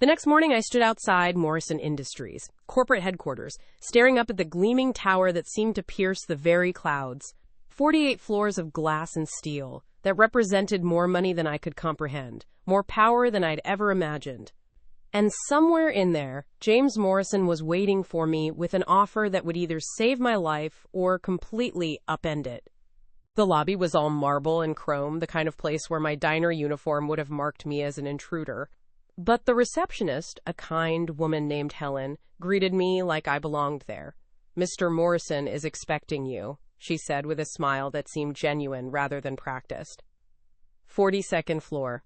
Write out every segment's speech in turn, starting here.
The next morning, I stood outside Morrison Industries, corporate headquarters, staring up at the gleaming tower that seemed to pierce the very clouds. 48 floors of glass and steel that represented more money than I could comprehend, more power than I'd ever imagined. And somewhere in there, James Morrison was waiting for me with an offer that would either save my life or completely upend it. The lobby was all marble and chrome, the kind of place where my diner uniform would have marked me as an intruder. But the receptionist, a kind woman named Helen, greeted me like I belonged there. "Mr. Morrison is expecting you," she said with a smile that seemed genuine rather than practiced. 42nd floor.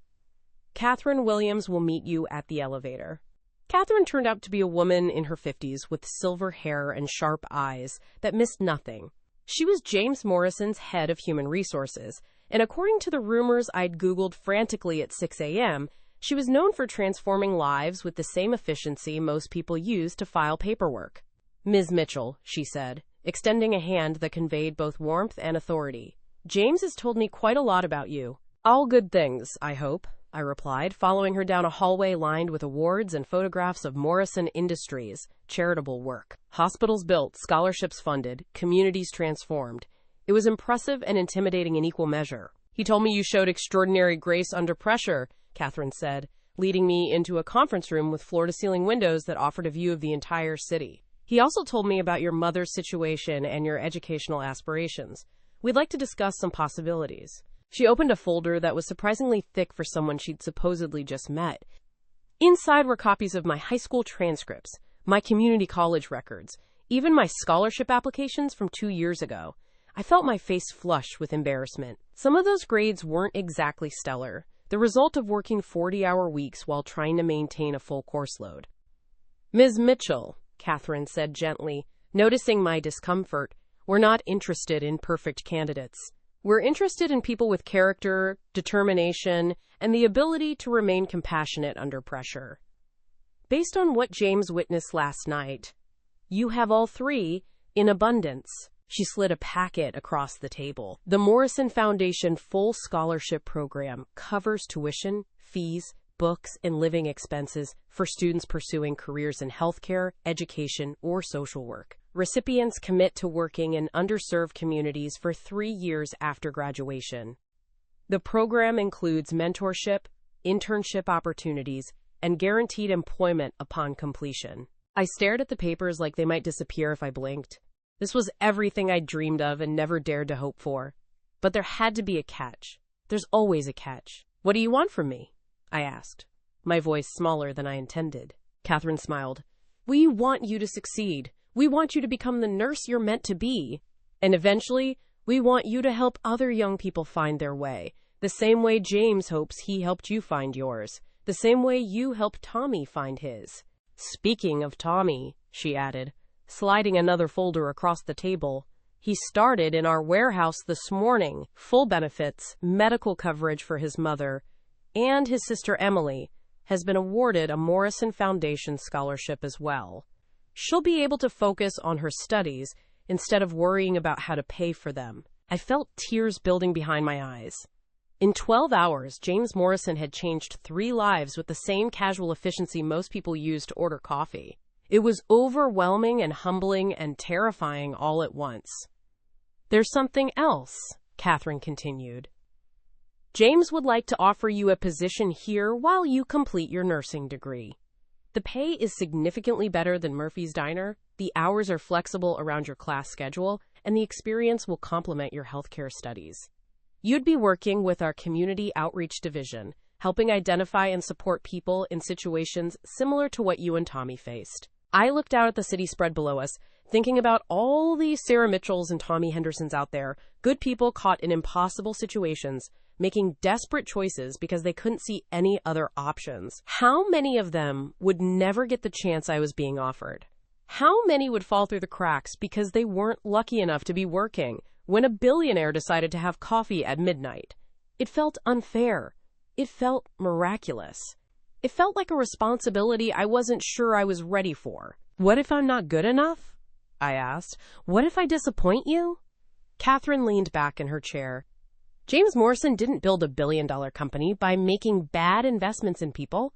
Catherine Williams will meet you at the elevator. Catherine turned out to be a woman in her 50s with silver hair and sharp eyes that missed nothing. She was James Morrison's head of human resources, and according to the rumors I'd Googled frantically at 6 a.m., she was known for transforming lives with the same efficiency most people use to file paperwork. "Ms. Mitchell," she said, extending a hand that conveyed both warmth and authority. "James has told me quite a lot about you." "All good things, I hope," I replied, following her down a hallway lined with awards and photographs of Morrison Industries, charitable work. Hospitals built, scholarships funded, communities transformed. It was impressive and intimidating in equal measure. "He told me you showed extraordinary grace under pressure," Catherine said, leading me into a conference room with floor-to-ceiling windows that offered a view of the entire city. "He also told me about your mother's situation and your educational aspirations. We'd like to discuss some possibilities." She opened a folder that was surprisingly thick for someone she'd supposedly just met. Inside were copies of my high school transcripts, my community college records, even my scholarship applications from 2 years ago. I felt my face flush with embarrassment. Some of those grades weren't exactly stellar, the result of working 40-hour weeks while trying to maintain a full course load. "Ms. Mitchell," Catherine said gently, noticing my discomfort, "we're not interested in perfect candidates. We're interested in people with character, determination, and the ability to remain compassionate under pressure. Based on what James witnessed last night, you have all three in abundance." She slid a packet across the table. "The Morrison Foundation Full Scholarship Program covers tuition, fees, books, and living expenses for students pursuing careers in healthcare, education, or social work. Recipients commit to working in underserved communities for 3 years after graduation. The program includes mentorship, internship opportunities, and guaranteed employment upon completion." I stared at the papers like they might disappear if I blinked. This was everything I'd dreamed of and never dared to hope for. But there had to be a catch. There's always a catch. "What do you want from me?" I asked, my voice smaller than I intended. Catherine smiled. "We want you to succeed. We want you to become the nurse you're meant to be. And eventually, we want you to help other young people find their way, the same way James hopes he helped you find yours, the same way you helped Tommy find his." "Speaking of Tommy," she added, sliding another folder across the table, "he started in our warehouse this morning. Full benefits, medical coverage for his mother, and his sister Emily has been awarded a Morrison Foundation scholarship as well. She'll be able to focus on her studies instead of worrying about how to pay for them." I felt tears building behind my eyes. In 12 hours, James Morrison had changed 3 lives with the same casual efficiency most people use to order coffee. It was overwhelming and humbling and terrifying all at once. "There's something else," Catherine continued. "James would like to offer you a position here while you complete your nursing degree. The pay is significantly better than Murphy's Diner, the hours are flexible around your class schedule, and the experience will complement your healthcare studies. You'd be working with our Community Outreach Division, helping identify and support people in situations similar to what you and Tommy faced." I looked out at the city spread below us, thinking about all the Sarah Mitchells and Tommy Hendersons out there, good people caught in impossible situations, making desperate choices because they couldn't see any other options. How many of them would never get the chance I was being offered? How many would fall through the cracks because they weren't lucky enough to be working when a billionaire decided to have coffee at midnight? It felt unfair. It felt miraculous. It felt like a responsibility I wasn't sure I was ready for. "What if I'm not good enough?" I asked. "What if I disappoint you?" Catherine leaned back in her chair. "James Morrison didn't build a billion-dollar company by making bad investments in people.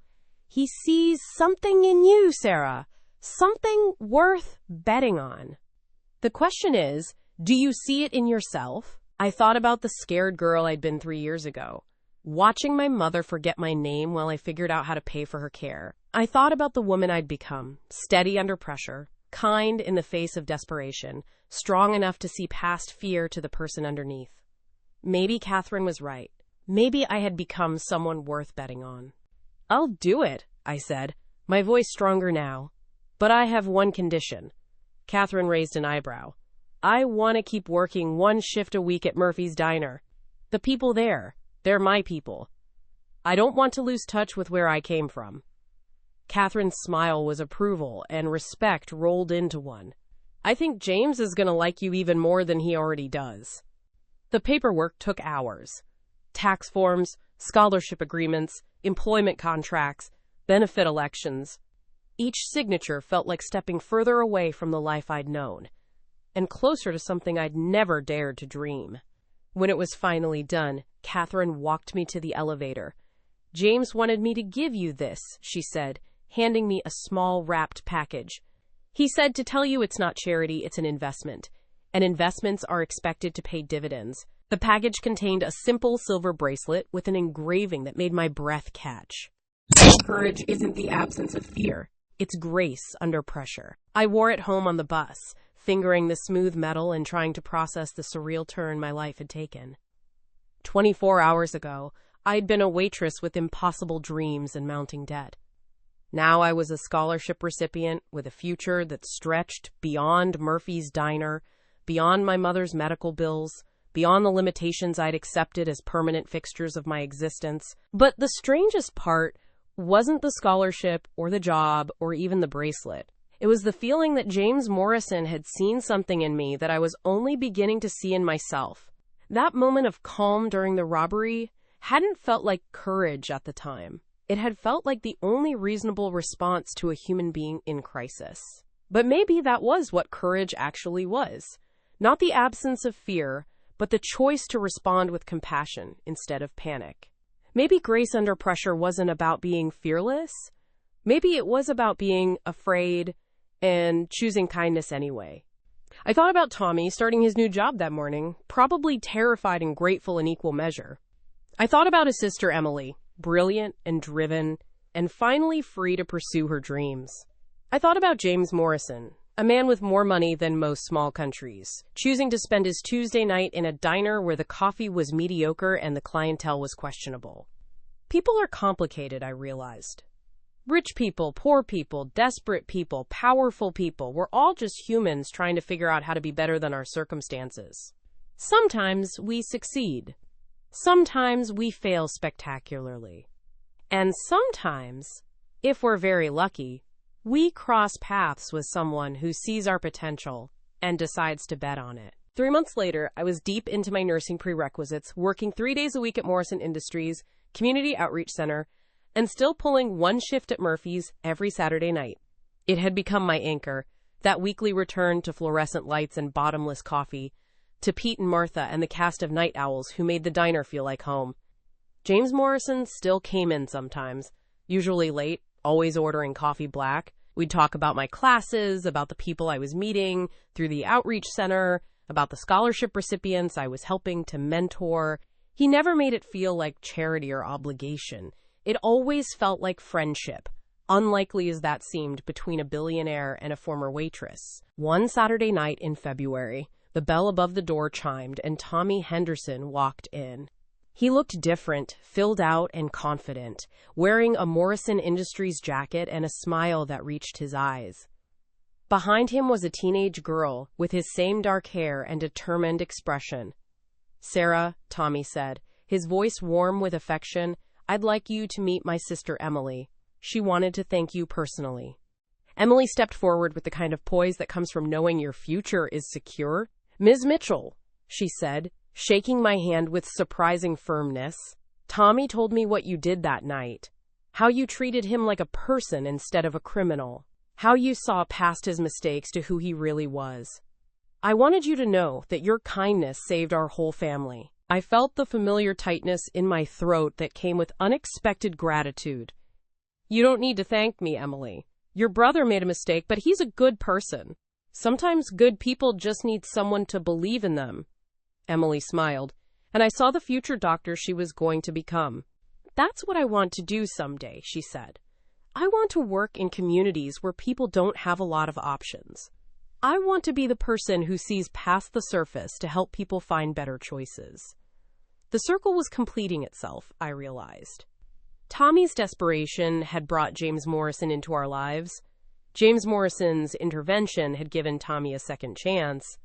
He sees something in you, Sarah. Something worth betting on. The question is, do you see it in yourself? I thought about the scared girl I'd been 3 years ago, watching my mother forget my name while I figured out how to pay for her care. I thought about the woman I'd become, steady under pressure, kind in the face of desperation, strong enough to see past fear to the person underneath. Maybe Catherine was right. Maybe I had become someone worth betting on. I'll do it, I said, my voice stronger now. But I have one condition. Catherine raised an eyebrow. I want to keep working 1 shift a week at Murphy's Diner. The people there, they're my people. I don't want to lose touch with where I came from. Catherine's smile was approval, and respect rolled into one. I think James is going to like you even more than he already does. The paperwork took hours. Tax forms, scholarship agreements, employment contracts, benefit elections. Each signature felt like stepping further away from the life I'd known, and closer to something I'd never dared to dream. When it was finally done, Catherine walked me to the elevator. James wanted me to give you this, she said, handing me a small wrapped package. He said to tell you it's not charity, it's an investment, and investments are expected to pay dividends. The package contained a simple silver bracelet with an engraving that made my breath catch. Courage isn't the absence of fear. It's grace under pressure. I wore it home on the bus, fingering the smooth metal and trying to process the surreal turn my life had taken. 24 hours ago, I'd been a waitress with impossible dreams and mounting debt. Now I was a scholarship recipient with a future that stretched beyond Murphy's Diner, beyond my mother's medical bills, beyond the limitations I'd accepted as permanent fixtures of my existence. But the strangest part wasn't the scholarship or the job or even the bracelet. It was the feeling that James Morrison had seen something in me that I was only beginning to see in myself. That moment of calm during the robbery hadn't felt like courage at the time. It had felt like the only reasonable response to a human being in crisis. But maybe that was what courage actually was. Not the absence of fear, but the choice to respond with compassion instead of panic. Maybe grace under pressure wasn't about being fearless. Maybe it was about being afraid and choosing kindness anyway. I thought about Tommy starting his new job that morning, probably terrified and grateful in equal measure. I thought about his sister Emily, brilliant and driven, and finally free to pursue her dreams. I thought about James Morrison, a man with more money than most small countries, choosing to spend his Tuesday night in a diner where the coffee was mediocre and the clientele was questionable. People are complicated, I realized. Rich people, poor people, desperate people, powerful people, we're all just humans trying to figure out how to be better than our circumstances. Sometimes we succeed. Sometimes we fail spectacularly. And sometimes, if we're very lucky, we cross paths with someone who sees our potential and decides to bet on it. 3 months later, I was deep into my nursing prerequisites, working 3 days a week at Morrison Industries, Community Outreach Center, and still pulling 1 shift at Murphy's every Saturday night. It had become my anchor, that weekly return to fluorescent lights and bottomless coffee, to Pete and Martha and the cast of night owls who made the diner feel like home. James Morrison still came in sometimes, usually late, always ordering coffee black. We'd talk about my classes, about the people I was meeting through the outreach center, about the scholarship recipients I was helping to mentor. He never made it feel like charity or obligation. It always felt like friendship, unlikely as that seemed between a billionaire and a former waitress. One Saturday night in February, the bell above the door chimed and Tommy Henderson walked in. He looked different, filled out and confident, wearing a Morrison Industries jacket and a smile that reached his eyes. Behind him was a teenage girl with his same dark hair and determined expression. "Sarah," Tommy said, his voice warm with affection, "I'd like you to meet my sister Emily. She wanted to thank you personally." Emily stepped forward with the kind of poise that comes from knowing your future is secure. "Ms. Mitchell," she said, shaking my hand with surprising firmness. "Tommy told me what you did that night. How you treated him like a person instead of a criminal. How you saw past his mistakes to who he really was. I wanted you to know that your kindness saved our whole family." I felt the familiar tightness in my throat that came with unexpected gratitude. You don't need to thank me, Emily. Your brother made a mistake, but he's a good person. Sometimes good people just need someone to believe in them. Emily smiled, and I saw the future doctor she was going to become. That's what I want to do someday, she said. I want to work in communities where people don't have a lot of options. I want to be the person who sees past the surface to help people find better choices. The circle was completing itself, I realized. Tommy's desperation had brought James Morrison into our lives. James Morrison's intervention had given Tommy a second chance.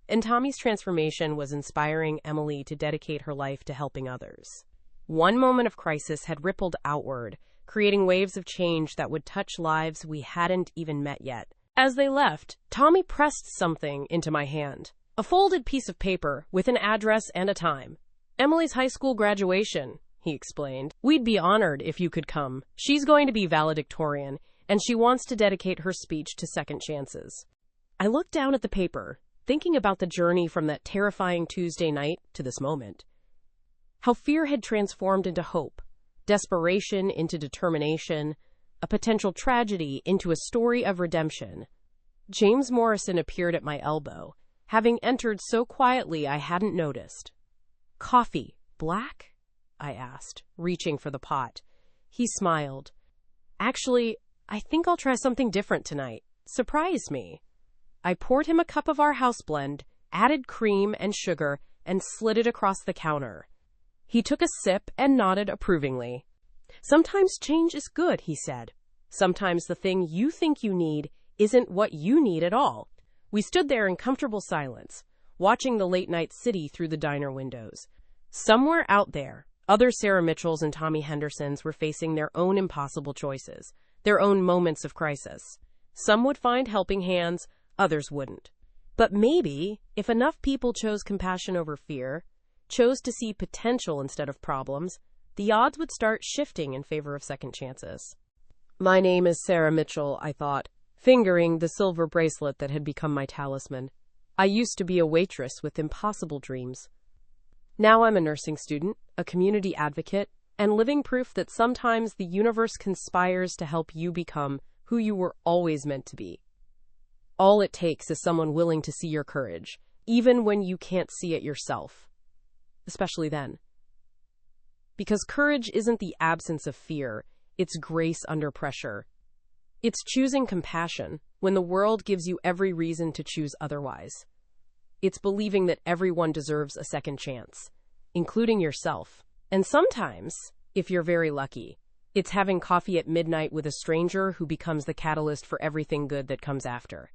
And Tommy's transformation was inspiring Emily to dedicate her life to helping others. One moment of crisis had rippled outward, creating waves of change that would touch lives we hadn't even met yet. As they left, Tommy pressed something into my hand. A folded piece of paper with an address and a time. Emily's high school graduation, he explained. We'd be honored if you could come. She's going to be valedictorian, and she wants to dedicate her speech to second chances. I looked down at the paper, thinking about the journey from that terrifying Tuesday night to this moment. How fear had transformed into hope, desperation into determination, a potential tragedy into a story of redemption. James Morrison appeared at my elbow, having entered so quietly I hadn't noticed. Coffee, black? I asked, reaching for the pot. He smiled. Actually, I think I'll try something different tonight. Surprise me. I poured him a cup of our house blend, added cream and sugar, and slid it across the counter. He took a sip and nodded approvingly. Sometimes change is good, he said. Sometimes the thing you think you need isn't what you need at all. We stood there in comfortable silence, watching the late-night city through the diner windows. Somewhere out there, other Sarah Mitchells and Tommy Hendersons were facing their own impossible choices, their own moments of crisis. Some would find helping hands, others wouldn't. But maybe, if enough people chose compassion over fear, chose to see potential instead of problems, the odds would start shifting in favor of second chances. My name is Sarah Mitchell, I thought, fingering the silver bracelet that had become my talisman. I used to be a waitress with impossible dreams. Now I'm a nursing student, a community advocate, and living proof that sometimes the universe conspires to help you become who you were always meant to be. All it takes is someone willing to see your courage, even when you can't see it yourself. Especially then. Because courage isn't the absence of fear, it's grace under pressure. It's choosing compassion when the world gives you every reason to choose otherwise. It's believing that everyone deserves a second chance, including yourself. And sometimes, if you're very lucky, it's having coffee at midnight with a stranger who becomes the catalyst for everything good that comes after.